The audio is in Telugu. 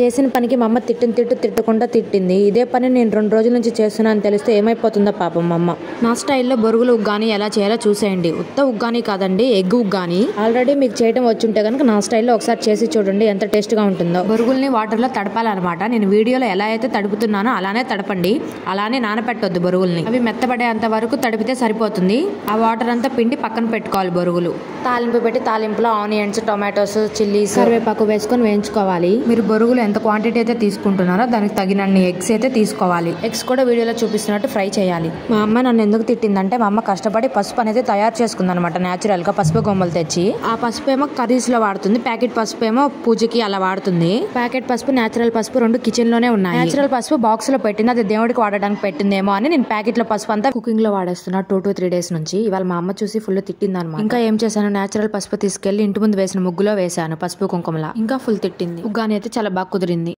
చేసిన పనికి మా అమ్మ తిట్టకుండా తిట్టింది. ఇదే పని నేను 2 రోజుల నుంచి చేస్తున్నాను తెలిస్తే ఏమైపోతుందో పాపం మా అమ్మ. నా స్టైల్లో బొరుగులు ఉగ్గాని ఎలా చేయాలో చూసేయండి. ఉత్త ఉగ్గాని కాదండి, ఎగ్ ఉగ్గాని. ఆల్రెడీ మీకు చేయడం వచ్చుంటే కనుక నా స్టైల్లో ఒకసారి చేసి చూడండి ఎంత టేస్ట్ గా ఉంటుందో. బొరుగుల్ని వాటర్ లో తడపాలన్నమాట. నేను వీడియోలో ఎలా అయితే తడుపుతున్నానో అలానే తడపండి. అలానే నానపెట్టొద్దు బొరుగుల్ని. అవి మెత్తబడేంత వరకు తడిపితే సరిపోతుంది. ఆ వాటర్ అంతా పిండి పక్కన పెట్టుకోవాలి. బొరుగులు తాలింపు పెట్టి తాలింపులో ఆనియన్స్, టొమాటోస్, చిల్లీస్, కరివేపాకు వేసుకొని వేయించుకోవాలి. మీరు బొరుగులు ఎంత క్వాంటిటీ అయితే తీసుకుంటున్నారో దానికి తగినన్ని ఎగ్స్ అయితే తీసుకోవాలి. ఎగ్స్ కూడా వీడియోలో చూపిస్తున్నట్టు ఫ్రై చేయాలి. మా అమ్మ నన్ను ఎందుకు తిట్టిందంటే మా అమ్మ కష్టపడి పసుపు అనేది తయారు చేసుకుంది అనమాట. నేచురల్ గా పసుపు గొమ్మలు తెచ్చి ఆ పసుపు ఏమో కర్రీస్ లో వాడుతుంది. ప్యాకెట్ పసుపు ఏమో పూజకి అలా వాడుతుంది. ప్యాకెట్ పసుపు, నేచురల్ పసుపు రెండు కిచెన్ లోనే ఉన్నాయి. నేచురల్ పసుపు బాక్స్ లో పెట్టింది, అది దేవుడికి వాడడానికి పెట్టిందేమో అని నేను ప్యాకెట్ లో పసుపు అంతా కుకింగ్ లో వాడేస్తున్నా 2 to 3 days నుంచి. ఇవాళ మా అమ్మ చూసి ఫుల్ తిట్టింది అనమాట. ఇంకా ఏం చేశాను, నేచురల్ పసుపు తీసుకెళ్లి ఇంటి ముందు వేసిన ముగ్గులో వేసాను పసుపు కుంకుమలా. ఇంకా ఫుల్ తిట్టింది. ఉగ్గాని అయితే చాలా బాగా కుదిరింది.